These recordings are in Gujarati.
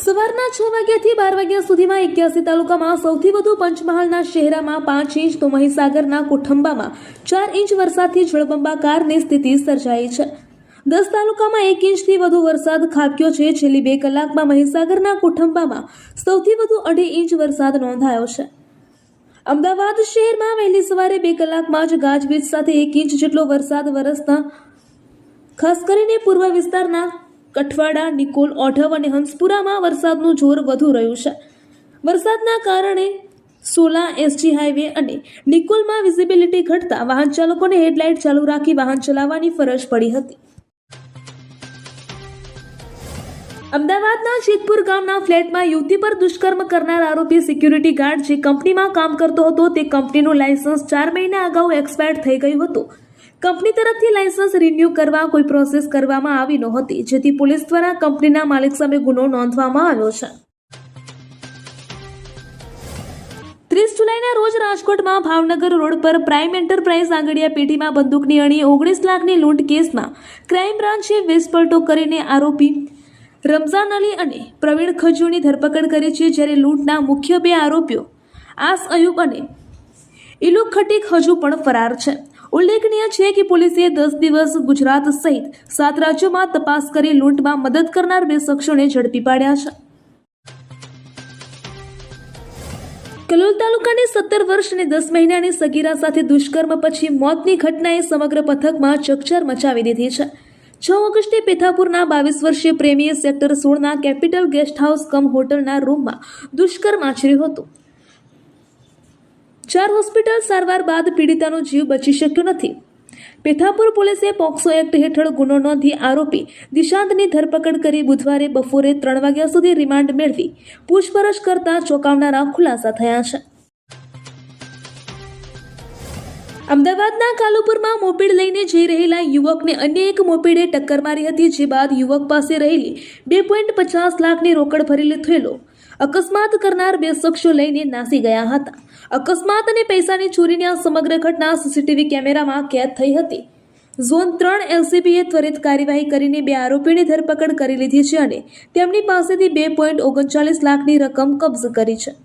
સવારના 6 વાગ્યાથી 12 વાગ્યા સુધીમાં 81 તાલુકામાં સૌથી વધુ પંચમહાલના શહેરામાં 5 ઇંચ તો મહીસાગરના કોઠંબામાં 4 ઇંચ વરસાદથી જળબંબાકારની સ્થિતિ સર્જાઈ છે। 10 તાલુકામાં 1 ઇંચથી વધુ વરસાદ ખાબક્યો છે। છેલ્લી 2 કલાકમાં મહીસાગરના કોઠંબામાં સૌથી વધુ 2.5 ઇંચ વરસાદ નોંધાયો છે। અમદાવાદ શહેરમાં વહેલી સવારે 2 કલાકમાં જ ગાજવીજ સાથે 1 ઇંચ જેટલો વરસાદ વરસતા ખાસ કરીને પૂર્વ વિસ્તારના કઠવાડા, નિકોલ, ઓઢવ અને હંસપુરામાં વરસાદનું જોર વધુ રહ્યું છે। વરસાદના કારણે સોલા, એસજી હાઈવે અને નિકોલમાં વિઝિબિલિટી ઘટતા વાહન ચાલકોને હેડલાઇટ ચાલુ રાખી વાહન ચલાવવાની ફરજ પડી હતી। અમદાવાદના જેતપુર ગામના ફ્લેટમાં યુવતી પર દુષ્કર્મ કરનાર આરોપી સિક્યુરિટી ગાર્ડ જે કંપનીમાં કામ કરતો હતો તે કંપનીનું લાયસન્સ 4 મહિના અગાઉ એક્સપાયર થઈ ગયું હતું। કંપની તરફથી લાયસન્સ રિન્યુ કરવા કોઈ પ્રોસેસ કરવામાં આવી નહોતી, જેથી પોલીસ દ્વારા કંપનીના માલિક સામે ગુનો નોંધવામાં આવ્યો છે। 30 જુલાઈના રોજ રાજકોટમાં ભાવનગર રોડ પર પ્રાઇમ એન્ટરપ્રાઇઝ આંગડિયા પેઢીમાં બંદૂકની અણી 19 લાખની લૂંટ કેસમાં ક્રાઇમ બ્રાન્ચે વેસપલટો કરીને આરોપી રમઝાન અલી અને પ્રવીણ ખજૂરની ધરપકડ કરી છે, જ્યારે લૂંટના મુખ્ય 2 આરોપીઓ આસ અયુબ અને ઇલુક ખટીક હજુ પણ ફરાર છે। ઉલ્લેખનીય છે કે પોલીસે 10 દિવસ ગુજરાત સહિત 7 રાજ્યોમાં તપાસ કરી લૂંટમાં મદદ કરનાર 2 શખ્સોને ઝડપી પાડ્યા છે। કલોલ તાલુકાની 17 વર્ષ અને 10 મહિનાની સગીરા સાથે દુષ્કર્મ પછી મોતની ઘટનાએ સમગ્ર પથકમાં ચકચાર મચાવી દીધી છે। 6 ઓગસ્ટે પેથાપુરના 22 વર્ષીય પ્રેમીએ સેક્ટર 16ના કેપિટલ ગેસ્ટ હાઉસ કમ હોટલના રૂમમાં દુષ્કર્મ આચર્યું હતું। 4 હોસ્પિટલ સારવાર બાદ પીડિતાનો જીવ બચી શક્યો નથી। પેથાપુર પોલીસે પોક્સો એક્ટ હેઠળ ગુનો નોંધી આરોપી દિશાંતની ધરપકડ કરી બુધવારે બપોરે 3 વાગ્યા સુધી રિમાન્ડ મેળવી પૂછપરછ કરતા ચોંકાવનારા ખુલાસા થયા છે। અમદાવાદના કાલુપુરમાં મોપેડ લઈને જઈ રહેલા યુવકને અન્ય એક મોપેડે ટક્કર મારી હતી, જે બાદ યુવક પાસે રહેલી 2.50 લાખની રોકડ ભરેલી થયેલો અકસ્માત કરનાર 2 શખ્સો લઈને નાસી ગયા હતા। અકસ્માત અને પૈસાની ચોરીની આ સમગ્ર ઘટના સીસીટીવી કેમેરામાં કેદ થઈ હતી। ઝોન 3 એલસીબીએ ત્વરિત કાર્યવાહી કરીને 2 આરોપીઓની ધરપકડ કરી લીધી છે અને તેમની પાસેથી 2.39 લાખની રકમ કબજે કરી છે।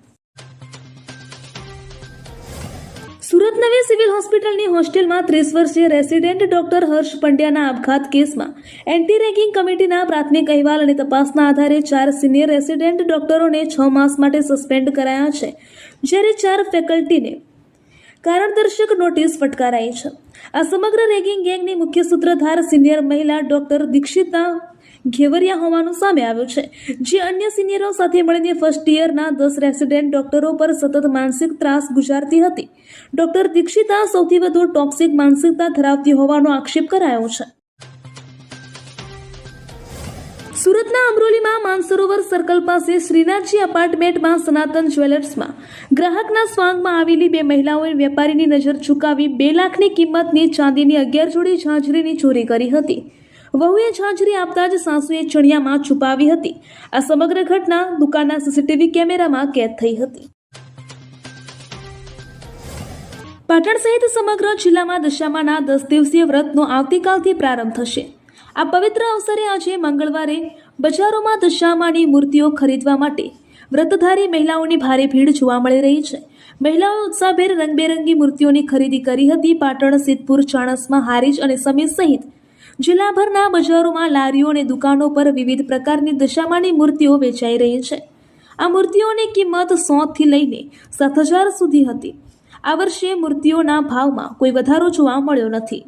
સુરત નવી સિવિલ હોસ્પિટલની હોસ્ટેલમાં 30 વર્ષીય રેસિડેન્ટ ડોક્ટર હર્ષ પંડ્યાના આપઘાત કેસમાં એન્ટી રેગિંગ કમિટીના પ્રાથમિક અહેવાલ અને તપાસના આધારે 4 સિનિયર રેસિડેન્ટ ડોક્ટરોને 6 માસ માટે સસ્પેન્ડ કરાયા છે, જ્યારે 4 ફેકલ્ટીને કારણદર્શક નોટિસ ફટકારાઈ છે। આ સમગ્ર રેગિંગ ગેંગની મુખ્ય સૂત્રધાર સિનિયર મહિલા ડોક્ટર દીક્ષિતા ઘેવરિયા હોવાનું સામે આવ્યું છે, જે અન્ય સિનિયરો સાથે મળીને ફર્સ્ટ યરના 10 રેસિડેન્ટ ડોક્ટરો પર સતત માનસિક ત્રાસ ગુજારતી હતી। ડોક્ટર દીક્ષિતા સૌથી વધુ ટોક્સિક માનસિકતા ધરાવતી હોવાનો આક્ષેપ કરાયો છે। સુરતના અમરોલીમાં માનસરોવર સર્કલ પાસે શ્રીનાથજી અપાર્ટમેન્ટમાં સનાતન જ્વેલર્સમાં ગ્રાહકના સ્વાંગમાં આવેલી 2 મહિલાઓએ વેપારીની નજર ચૂકાવી 2 લાખની કિંમતની ચાંદીની 11 જોડી ઝાંઝરીની ચોરી કરી હતી। વહુએ ઝાંઝરી આપતા જ સાસુએ ચણિયામાં છુપાવી હતી। આ સમગ્ર ઘટના દુકાનના સીસીટીવી કેમેરામાં કેદ થઈ હતી। પાટણ સહિત સમગ્ર જિલ્લામાં દશામાના 10 દિવસીય વ્રતનો આવતીકાલથી પ્રારંભ થશે। આ પવિત્ર અવસરે આજે મંગળવારે બજારોમાં દશામાની મૂર્તિઓ ખરીદવા માટે વ્રતધારી મહિલાઓની ભારે ભીડ જોવા મળી રહી છે। મહિલાઓએ ઉત્સાહભેર રંગબેરંગી મૂર્તિઓની ખરીદી કરી હતી। પાટણ, સિદ્ધપુર, ચાણસ્મા, હારીજ અને સમી સહિત જિલ્લાભરના બજારોમાં લારીઓ અને દુકાનો પર વિવિધ પ્રકારની દશામાની મૂર્તિઓ વેચાઈ રહી છે। આ મૂર્તિઓની કિંમત 100 થી લઈને 7,000 સુધી હતી। આ વર્ષે મૂર્તિઓના ભાવમાં કોઈ વધારો જોવા મળ્યો નથી।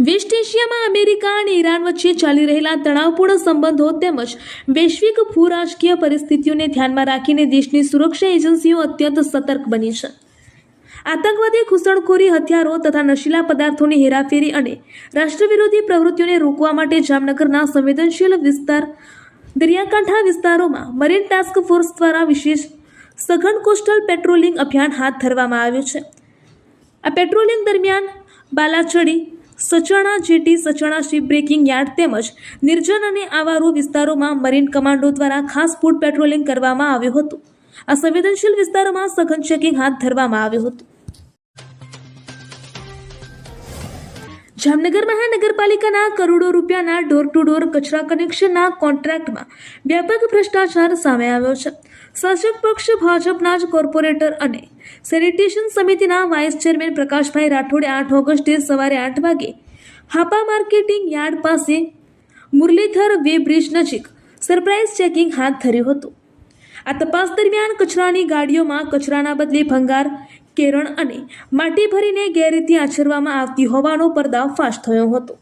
વેસ્ટ એશિયામાં અમેરિકા અને ઈરાન વચ્ચે ચાલી રહેલા તણાવપૂર્ણ સંબંધો તેમજ વૈશ્વિક ભૂરાજકીય પરિસ્થિતિઓને ધ્યાનમાં રાખીને દેશની સુરક્ષા એજન્સીઓ અત્યંત સતર્ક બની છે। આતંકવાદી ઘૂસણખોરી, હથિયારો તથા નશીલા પદાર્થોની હેરાફેરી અને રાષ્ટ્રવિરોધી પ્રવૃત્તિઓને રોકવા માટે જામનગરના સંવેદનશીલ દરિયાકાંઠા વિસ્તારોમાં મરીન ટાસ્ક ફોર્સ દ્વારા વિશેષ સઘન કોસ્ટલ પેટ્રોલિંગ અભિયાન હાથ ધરવામાં આવ્યું છે। આ પેટ્રોલિંગ દરમિયાન Balachadi, Sachana jetty, Sachana ship breaking yard તેમજ નિર્જન અને આવારો વિસ્તારોમાં મરીન કમાન્ડો દ્વારા ખાસ ફૂડ પેટ્રોલિંગ કરવામાં આવ્યું હતું। આ સંવેદનશીલ વિસ્તારોમાં સઘન ચેકિંગ હાથ ધરવામાં આવ્યું હતું। જામનગર મહાનગરપાલિકાના કરોડો રૂપિયાના ડોર ટુ ડોર કચરા કનેક્શનના કોન્ટ્રાક્ટમાં વ્યાપક ભ્રષ્ટાચાર સામે આવ્યો છે. શાસક પક્ષ ભાજપના જ કોર્પોરેટર અને સેનિટેશન સમિતિના વાઇસ ચેરમેન પ્રકાશભાઈ રાઠોડે 8 ઓગસ્ટે સવારે 8 વાગે હાપા માર્કેટિંગ યાર્ડ પાસે મુરલીધર વે બ્રિજ નજીક સરપ્રાઇઝ ચેકિંગ હાથ ધર્યું હતું. આ તપાસ દરમિયાન કચરાની ગાડીઓમાં કચરાના બદલે ભંગાર, કેરળ અને માટી ભરીને ગેરરીતિ આચરવામાં આવતી હોવાનો પર્દાફાશ થયો હતો.